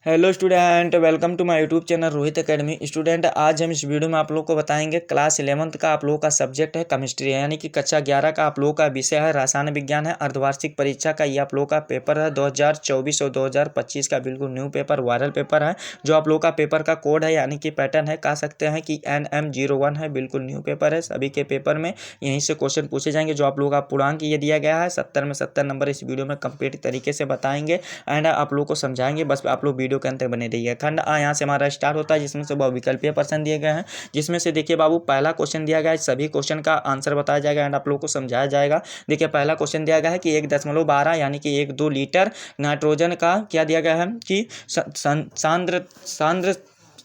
Hello student, welcome to my YouTube channel Rohit academy. Student, आज हम इस वीडियो में आप लोग को बताएंगे क्लास 11th का आप लोगों का सब्जेक्ट है केमिस्ट्री, यानी कि कक्षा 11 का आप लोगों का विषय है रसायन विज्ञान है। अर्धवार्षिक परीक्षा का ये आप लोगों का पेपर है 2024 और 2025 का बिल्कुल न्यू पेपर, वायरल पेपर है। जो आप लोगों का पेपर का कोड है यानी कि पैटर्न है, कह सकते हैं कि NM01 है। बिल्कुल न्यू पेपर है। सभी के पेपर में यहीं से क्वेश्चन पूछे जाएंगे। जो आप लोगों का पूर्णांक ये दिया गया है 70 में 70 नंबर इस वीडियो में कंप्लीट तरीके से बताएंगे एंड आप लोग को समझाएंगे। बस आप लोग वीडियो के अंत तक बने रहिए। खंड आ यहाँ से हमारा स्टार्ट होता है, जिसमें से बहुविकल्पीय प्रश्न दिए गए हैं। जिसमें से देखिए बाबू, पहला क्वेश्चन दिया गया है, सभी क्वेश्चन का आंसर बताया जाएगा एंड आप लोगों को समझाया जाएगा। देखिए पहला क्वेश्चन दिया गया है कि 1.12 यानी कि 1-2 लीटर नाइट्रोजन का क्या दिया गया है कि सांद्र सांद्र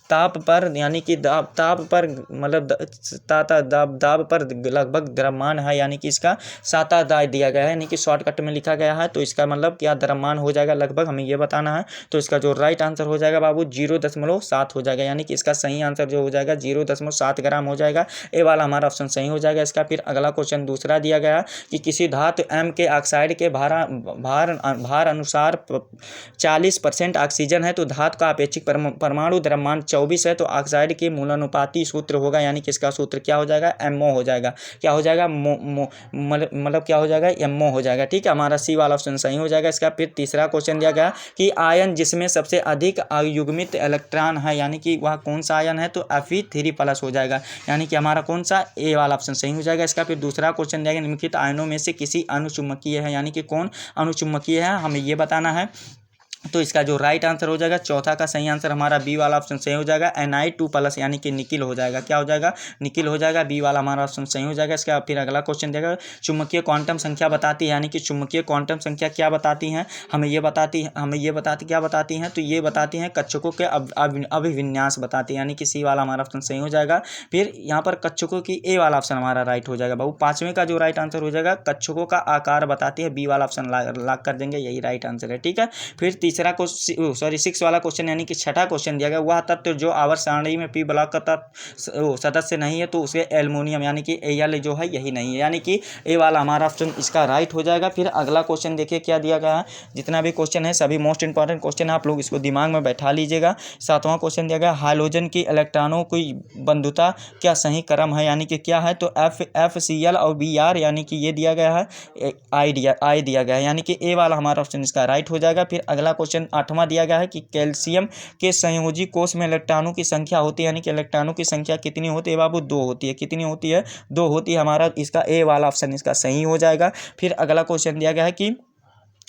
ताप पर, यानी कि ताप पर मतलब दाब पर लगभग द्रव्यमान है, यानी कि इसका साता दाय दिया गया है, यानी कि शॉर्टकट में लिखा गया है। तो इसका मतलब क्या द्रव्यमान हो जाएगा लगभग, हमें ये बताना है। तो इसका जो राइट आंसर हो जाएगा बाबू 0.7 हो जाएगा, यानी कि इसका सही आंसर जो हो जाएगा 0.7 ग्राम हो जाएगा। ए वाला हमारा ऑप्शन सही हो जाएगा इसका। फिर अगला क्वेश्चन दूसरा दिया गया कि किसी धातु M के ऑक्साइड के भार अनुसार 40% ऑक्सीजन है तो धातु का अपेक्षित परमाणु द्रव्यमान 24 है। तो ऑक्साइड के मूलानुपाती सूत्र होगा, यानी कि इसका सूत्र क्या हो जाएगा, MO हो जाएगा। क्या हो जाएगा, मतलब क्या हो जाएगा, MO हो जाएगा। ठीक है, हमारा सी वाला ऑप्शन सही हो जाएगा इसका। फिर तीसरा क्वेश्चन दिया गया कि आयन जिसमें सबसे अधिक युग्मित इलेक्ट्रॉन है, यानी कि वह कौन सा आयन है, तो Fe3+ हो जाएगा, यानी कि हमारा कौन सा, ए वाला ऑप्शन सही हो जाएगा इसका। फिर दूसरा क्वेश्चन दिया गया निम्नलिखित आयनों में से किसी अणुचुंबकीय है, यानी कि कौन अणुचुंबकीय है, हमें ये बताना है। तो इसका जो राइट आंसर हो जाएगा, चौथा का सही आंसर हमारा बी वाला ऑप्शन सही हो जाएगा, Ni2+, यानी कि निकिल हो जाएगा। क्या हो जाएगा, निकिल हो जाएगा। बी वाला हमारा ऑप्शन सही हो जाएगा इसका। फिर अगला क्वेश्चन देगा चुंबकीय क्वांटम संख्या बताती है, यानी कि चुंबकीय क्वांटम संख्या क्या बताती हैं, हमें ये बताती क्या बताती हैं, तो ये बताती हैं कक्षकों के अभिविन्यास बताती है, यानी कि सी वाला हमारा ऑप्शन सही हो जाएगा। फिर यहाँ पर कक्षकों की ए वाला ऑप्शन हमारा राइट हो जाएगा बाबू। पांचवें का जो राइट आंसर हो जाएगा कक्षकों का आकार बताती है, बी वाला ऑप्शन लॉक कर देंगे, यही राइट आंसर है। ठीक है, फिर तीसरा सिक्स वाला क्वेश्चन, यानी कि छठा क्वेश्चन दिया गया, वह तत्व जो आवर्त सारणी में पी ब्लॉक का तत्व सदस्य नहीं है तो उसे एल्युमिनियम, यानी कि Al जो है यही नहीं है, यानी कि ए वाला हमारा ऑप्शन इसका राइट हो जाएगा। फिर अगला क्वेश्चन देखिए क्या दिया गया है। जितना भी क्वेश्चन है सभी मोस्ट इंपॉर्टेंट क्वेश्चन है, आप लोग इसको दिमाग में बैठा लीजिएगा। सातवां क्वेश्चन दिया गया हाइड्रोजन की इलेक्ट्रॉनों की बंधुता क्या सही क्रम है, यानी कि क्या है, तो FCl और Br, यानी कि ये दिया गया है आई दिया गया है, यानी कि ए वाला हमारा ऑप्शन इसका राइट हो जाएगा। फिर अगला क्वेश्चन आठवां दिया गया है कि कैल्शियम के संयोजी कोष में इलेक्ट्रॉनों की संख्या होती है, यानी कि इलेक्ट्रॉनों की संख्या कितनी होती है बाबू, 2 होती है। कितनी होती है, 2 होती है। हमारा इसका ए वाला ऑप्शन इसका सही हो जाएगा। फिर अगला क्वेश्चन दिया गया है कि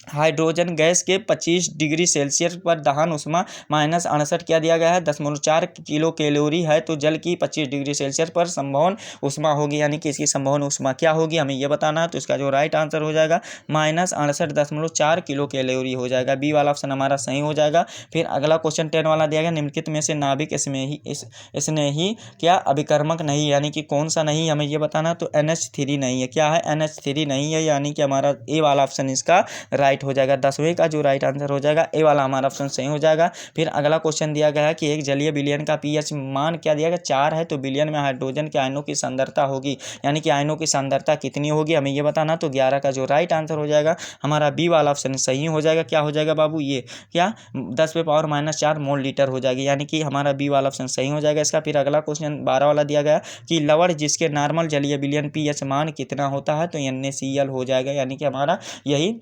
हाइड्रोजन गैस के 25 डिग्री सेल्सियस पर दहन उष्मा -68 क्या दिया गया है, 10.4 किलो कैलोरी है। तो जल की 25 डिग्री सेल्सियस पर संभवन उष्मा होगी, यानी कि इसकी संभवन उष्मा क्या होगी, हमें यह बताना है। तो इसका जो राइट आंसर हो जाएगा -68.4 किलो कैलोरी हो जाएगा। बी वाला ऑप्शन हमारा सही हो जाएगा। फिर अगला क्वेश्चन 10 वाला दिया गया निम्नलिखित में से नाभिक इसने ही क्या अभिकर्मक नहीं, यानी कि कौन सा नहीं, हमें यह बताना। तो NH3 नहीं है। क्या है, NH3 नहीं है, यानी कि हमारा ए वाला ऑप्शन इसका राइट हो जाएगा। 10वें का जो राइट आंसर हो जाएगा, ए वाला हमारा ऑप्शन सही हो जाएगा। फिर अगला क्वेश्चन दिया गया है कि एक जलीय विलयन का pH मान क्या दिया गया, 4 है। तो विलयन में हाइड्रोजन के आयनों की सांद्रता होगी, यानी कि आयनों की सांद्रता कितनी होगी, हमें ये बताना। तो 11 का जो राइट आंसर हो जाएगा हमारा बी वाला ऑप्शन सही हो जाएगा। क्या हो जाएगा बाबू, ये क्या 10⁻⁻4 मोल लीटर हो जाएगी, यानी कि हमारा बी वाला ऑप्शन सही हो जाएगा इसका। फिर अगला क्वेश्चन 12 वाला दिया गया कि लवण जिसके नॉर्मल जलीय विलयन pH मान कितना होता है, तो NaCl हो जाएगा, यानी कि हमारा यही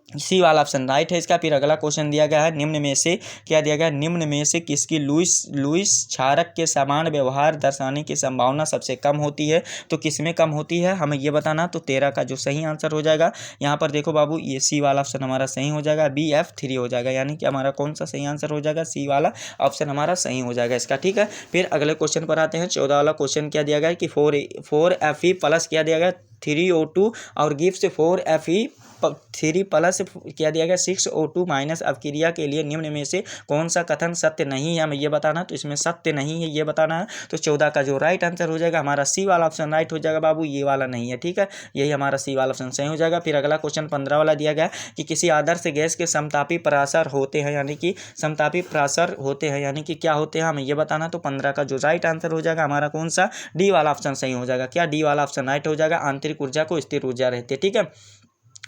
सी वाला ऑप्शन राइट है इसका। फिर अगला क्वेश्चन दिया गया है निम्न में से क्या दिया गया, निम्न में से किसकी लुईस क्षारक के समान व्यवहार दर्शाने की संभावना सबसे कम होती है, तो किसमें कम होती है, हमें ये बताना। तो 13 का जो सही आंसर हो जाएगा, यहाँ पर देखो बाबू, ये सी वाला ऑप्शन हमारा सही हो जाएगा, BF3 हो जाएगा, यानी कि हमारा कौन सा सही आंसर हो जाएगा, सी वाला ऑप्शन हमारा सही हो जाएगा इसका। ठीक है, फिर अगले क्वेश्चन पर आते हैं। 14 वाला क्वेश्चन क्या दिया गया कि 4Fe+ क्या दिया गया, 3O2 और गिव्स 4Fe3+ क्या दिया गया, 6O2- अवक्रिया के लिए निम्न में से कौन सा कथन सत्य नहीं है, हमें ये बताना। तो इसमें सत्य नहीं है, ये बताना है। तो 14 का जो राइट आंसर हो जाएगा हमारा सी वाला ऑप्शन राइट हो जाएगा बाबू, ये वाला नहीं है। ठीक है, यही हमारा सी वाला ऑप्शन सही हो जाएगा। फिर अगला क्वेश्चन 15 वाला दिया गया कि किसी आदर्श गैस के समतापी पराशर होते हैं, यानी कि समतापी पराशर होते हैं, यानी कि क्या होते हैं, हमें ये बताना। तो 15 का जो राइट आंसर हो जाएगा हमारा कौन सा, डी वाला ऑप्शन सही हो जाएगा। क्या डी वाला ऑप्शन राइट हो जाएगा, आंतरिक ऊर्जा को स्थिर ऊर्जा रहती है। ठीक है,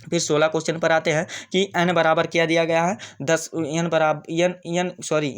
फिर 16 क्वेश्चन पर आते हैं कि n बराबर क्या दिया गया है 10 n बराबर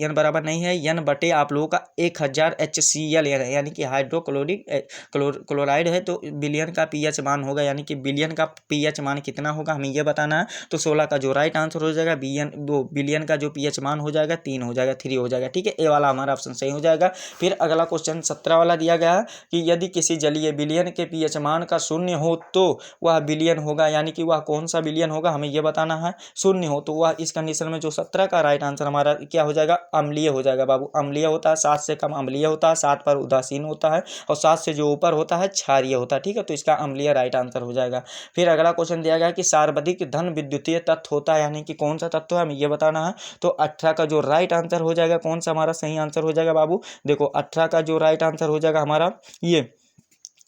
n बराबर नहीं है n बटे आप लोगों का 1000 HCl यानी कि हाइड्रोक्लोरिक क्लोराइड है। तो बिलियन का pH मान होगा, यानी कि बिलियन का pH मान कितना होगा हमें ये बताना है। तो 16 का जो राइट आंसर हो जाएगा बिलियन का जो pH मान हो जाएगा 3 हो जाएगा, 3 हो जाएगा। ठीक है, ए वाला हमारा ऑप्शन सही हो जाएगा। फिर अगला क्वेश्चन 17 वाला दिया गया है कि यदि किसी जलीय बिलियन के pH मान का 0 हो तो वह बिलियन होगा, यानी कि वह कौन सा बिलियन होगा हमें यह बताना है। 0 हो तो वह इस कंडीशन में जो 17 का राइट आंसर हमारा क्या हो जाएगा, अम्लीय हो जाएगा बाबू। अम्लीय होता है, 7 से कम अम्लीय होता है, 7 पर उदासीन होता है और 7 से जो ऊपर होता है क्षारीय होता है। ठीक है, तो इसका अम्लीय राइट आंसर हो जाएगा। फिर अगला क्वेश्चन दिया गया कि सर्वाधिक धन विद्युतीय तत्व होता है, यानी कि कौन सा तत्व है हमें यह बताना है। तो 18 का जो राइट आंसर हो जाएगा, कौन सा हमारा सही आंसर हो जाएगा बाबू, देखो 18 का जो राइट आंसर हो जाएगा हमारा ये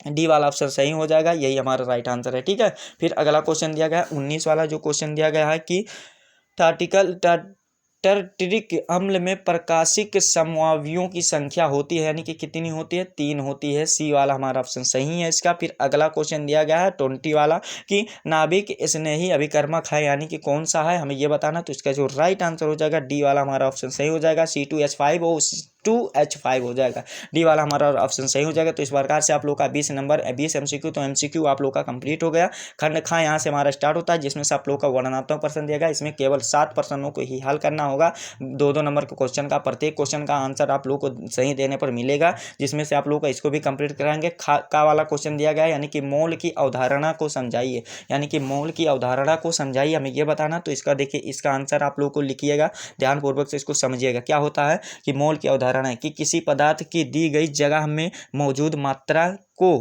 डी वाला ऑप्शन सही हो जाएगा, यही हमारा राइट आंसर है। ठीक है, फिर अगला क्वेश्चन दिया गया 19 वाला जो क्वेश्चन दिया गया है कि टार्टरिक अम्ल में प्रकाशिक समवायियों की संख्या होती है, यानी कि कितनी होती है, 3 होती है। सी वाला हमारा ऑप्शन सही है इसका। फिर अगला क्वेश्चन दिया गया है 20 वाला कि नाभिक स्नेही अभिकर्मक है, यानी कि कौन सा है हमें ये बताना। तो इसका जो राइट आंसर हो जाएगा डी वाला हमारा ऑप्शन सही हो जाएगा, C2H5 और C2H5 हो जाएगा, डी वाला हमारा ऑप्शन सही हो जाएगा। तो इस प्रकार से आप लोग का 20 नंबर 20 MCQ तो MCQ आप लोग का कंप्लीट हो गया। खंड खा यहाँ से हमारा स्टार्ट होता है, जिसमें से आप लोग का वर्णनात्मक प्रश्न दिया गया, इसमें केवल 7 प्रश्नों को ही हल करना होगा। 2-2 नंबर के क्वेश्चन का, प्रत्येक क्वेश्चन का आंसर आप लोग को सही देने पर मिलेगा, जिसमें से आप लोग का इसको भी कंप्लीट कराएंगे। का वाला क्वेश्चन दिया गया है, यानी कि मोल की अवधारणा को समझाइए, यानी कि मोल की अवधारणा को समझाइए हमें ये बताना। तो इसका देखिए इसका आंसर आप लोग को लिखिएगा, ध्यानपूर्वक से इसको समझिएगा। क्या होता है कि मोल की अवधारणा है कि किसी पदार्थ की दी गई जगह में मौजूद मात्रा को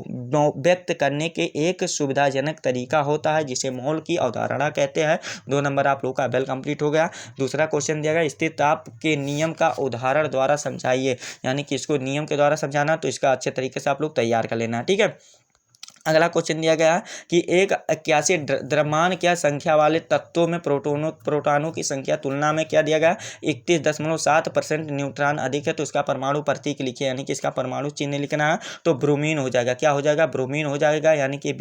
व्यक्त करने के एक सुविधाजनक तरीका होता है, जिसे मोल की अवधारणा कहते हैं। 2 नंबर आप लोग का वेल कंप्लीट हो गया। दूसरा क्वेश्चन दिया गया स्थिर ताप के नियम का उदाहरण द्वारा समझाइए, यानी कि इसको नियम के द्वारा समझाना। तो इसका अच्छे तरीके से आप लोग तैयार कर लेना है। ठीक है, अगला क्वेश्चन दिया गया कि एक 81 द्रव्यमान क्या संख्या वाले तत्वों में प्रोटॉनों की संख्या तुलना में क्या दिया गया 31.7% न्यूट्रॉन अधिक है। तो इसका परमाणु प्रतीक लिखिए, यानी कि इसका परमाणु चिन्ह लिखना है। तो ब्रोमीन हो जाएगा, क्या हो जाएगा, ब्रोमीन हो जाएगा, यानी कि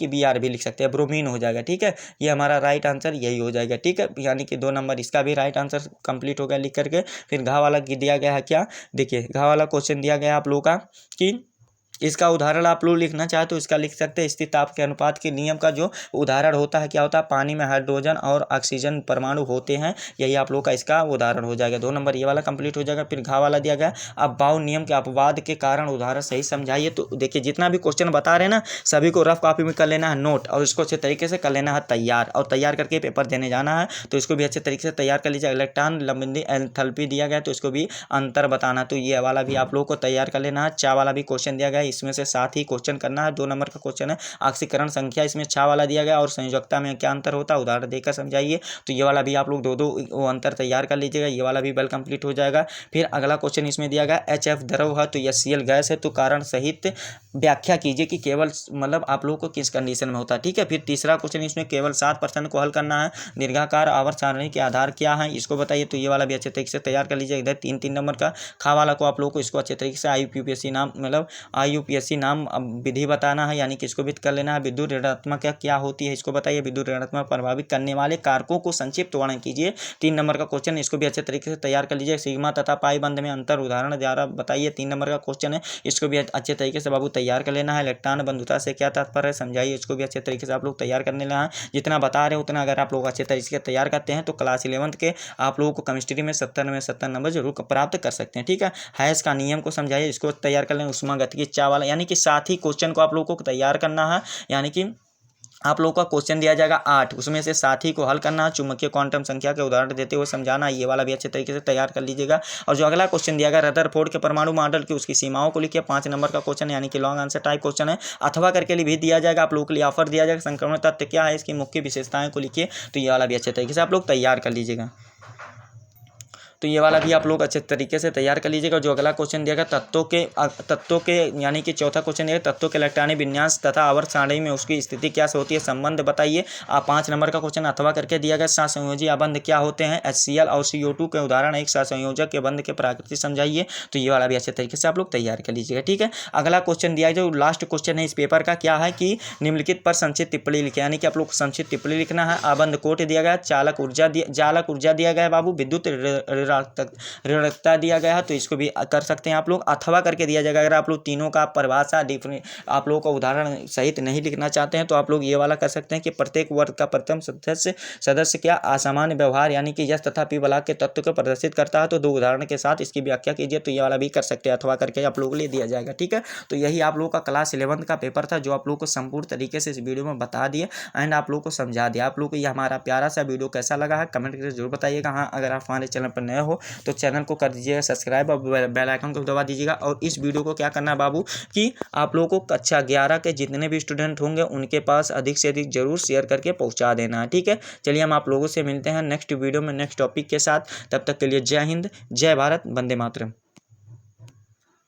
BR भी लिख सकते हैं, ब्रोमीन हो जाएगा। ठीक है, ये हमारा राइट आंसर यही हो जाएगा। ठीक है, यानी कि 2 नंबर इसका भी राइट आंसर कंप्लीट हो गया लिख करके। फिर घा वाला दिया गया है, क्या देखिए घा वाला क्वेश्चन दिया गया आप लोगों का कि इसका उदाहरण आप लोग लिखना चाहे तो इसका लिख सकते हैं। स्थिर ताप के अनुपात के नियम का जो उदाहरण होता है, क्या होता है, पानी में हाइड्रोजन और ऑक्सीजन परमाणु होते हैं, यही आप लोग का इसका उदाहरण हो जाएगा। 2 नंबर ये वाला कंप्लीट हो जाएगा। फिर घा वाला दिया गया अब बाउ नियम के अपवाद के कारण उदाहरण सही समझाइए। तो देखिए जितना भी क्वेश्चन बता रहे हैं ना, सभी को रफ कॉपी में कर लेना है नोट, और इसको अच्छे तरीके से कर लेना है तैयार, और तैयार करके पेपर देने जाना है। तो इसको भी अच्छे तरीके से तैयार कर लीजिए। इलेक्ट्रॉन लंबी एंथैल्पी दिया गया, तो इसको भी अंतर बताना, तो ये वाला भी आप लोग को तैयार कर लेना है। चा वाला भी क्वेश्चन दिया गया, इसमें से साथ ही क्वेश्चन करना है। 2 नंबर का क्वेश्चन है ऑक्सीकरण संख्या, इसमें 6 वाला दिया गया और संयोजकता में क्या अंतर होता है उदाहरण देकर समझाइए। तो ये वाला भी आप लोग 2-2 अंतर तैयार कर लीजिएगा, ये वाला भी वेल कंप्लीट हो जाएगा। फिर अगला क्वेश्चन इसमें दिया गया HF द्रव है तो HCl गैस है, तो कारण सहित व्याख्या कीजिए कि केवल मतलब आप लोग को किस कंडीशन में होता है। ठीक है, फिर तीसरा क्वेश्चन इसमें केवल 7 प्रश्न को हल करना है। दीर्घाकार आवर्त सारणी के आधार क्या है इसको बताइए, तो ये वाला भी अच्छे तरीके से तैयार कर लीजिए। इधर 3-3 नंबर का खा वाला को आप लोग को इसको अच्छे तरीके से IUPAC नाम विधि बताना है, यानी कि इसको भी कर लेना है। विद्युत ऋणात्मक क्या होती है इसको बताइए। विद्युत ऋणात्मक प्रभावित करने वाले कारकों को संक्षिप्त वर्णन कीजिए। 3 नंबर का क्वेश्चन, इसको भी अच्छे तरीके से तैयार कर लीजिए। सिग्मा तथा पाई बंध में अंतर उदाहरण द्वारा बताइए। 3 नंबर का क्वेश्चन है, इसको भी अच्छे तरीके से बाबू तैयार कर लेना है। इलेक्ट्रॉन बंधुता से क्या तात्पर्य है समझाइए, इसको भी अच्छे तरीके से आप लोग तैयार कर लेना है। जितना बता रहे उतना अगर आप लोग अच्छे तरीके से तैयार करते हैं तो क्लास 11 के आप लोगों को केमिस्ट्री में 70 नंबर जरूर प्राप्त कर सकते हैं। ठीक है, हैश का नियम को समझाइए, इसको तैयार कर लें। उष्मागतिकी चा वाला, यानी कि साथ ही क्वेश्चन को आप लोगों को तैयार करना है, यानी कि आप लोगों का क्वेश्चन दिया जाएगा 8, उसमें से साथी को हल करना, चुंबकीय क्वांटम संख्या के उदाहरण देते हुए समझाना, ये वाला भी अच्छे तरीके से तैयार कर लीजिएगा। और जो अगला क्वेश्चन दिया गया रदरफोर्ड के परमाणु मॉडल की उसकी सीमाओं को लिखिए। 5 नंबर का क्वेश्चन है, यानी कि लॉन्ग आंसर टाइप क्वेश्चन है। अथवा करके लिए भी दिया जाएगा, आप लोगों के लिए ऑफर दिया जाएगा। संक्रमण तत्व क्या है, इसकी मुख्य विशेषताएं को लिखिए, तो ये वाला भी अच्छे तरीके से आप लोग तैयार कर लीजिएगा। तो ये वाला भी आप लोग अच्छे तरीके से तैयार कर लीजिएगा। जो अगला क्वेश्चन दिया गया तत्वों के यानी कि चौथा क्वेश्चन है तत्वों के इलेक्ट्रॉनिक विन्यास तथा आवर्त सारणी में उसकी स्थिति क्या होती है, संबंध बताइए। 5 नंबर का क्वेश्चन अथवा करके दिया गया। सहसंयोजी बंध क्या होते हैं, HCl और CO2 के उदाहरण। एक सहसंयोजक के बंध के प्रकृति समझाइए। तो ये वाला भी अच्छे तरीके से आप लोग तैयार कर लीजिएगा, ठीक है। अगला क्वेश्चन दिया है जो लास्ट क्वेश्चन है इस पेपर का, क्या है कि निम्नलिखित पर संक्षिप्त टिप्पणी लिखे, यानी कि आप लोग संक्षिप्त टिप्पणी लिखना है। आबंध कोट दिया गया, चालक ऊर्जा दिया गया है बाबू, विद्युत ऋणकता दिया गया है, तो इसको भी कर सकते हैं आप लोग। अथवा करके दिया जाएगा। अगर आप लोग तीनों का परिभाषा आप लोगों का उदाहरण सहित नहीं लिखना चाहते हैं तो आप लोग ये वाला कर सकते हैं कि प्रत्येक वर्ग का प्रथम सदस्य क्या असामान्य व्यवहार यानी कि यश तथा पी ब्लॉक के तत्व को प्रदर्शित करता है, तो 2 उदाहरण के साथ इसकी व्याख्या कीजिए। तो ये वाला भी कर सकते हैं, अथवा करके आप लोगों को दिया जाएगा, ठीक है। तो यही आप लोगों का क्लास 11 का पेपर था जो आप लोगों को संपूर्ण तरीके से इस वीडियो में बता दिए एंड आप लोगों को समझा दिया। आप लोगों को ये हमारा प्यारा सा वीडियो कैसा लगा है कमेंट करके जरूर बताइएगा। हाँ, अगर आप हमारे चैनल पर नए हो तो चैनल को कर दीजिएगा सब्सक्राइब और बेल आइकन को दबा दीजिएगा। और इस वीडियो को क्या करना है बाबू कि आप लोगों को कक्षा 11 के जितने भी स्टूडेंट होंगे उनके पास अधिक से अधिक जरूर शेयर करके पहुंचा देना है, ठीक है। चलिए हम आप लोगों से मिलते हैं नेक्स्ट वीडियो में नेक्स्ट टॉपिक के साथ। तब तक के लिए जय हिंद, जय भारत, वंदे मातरम।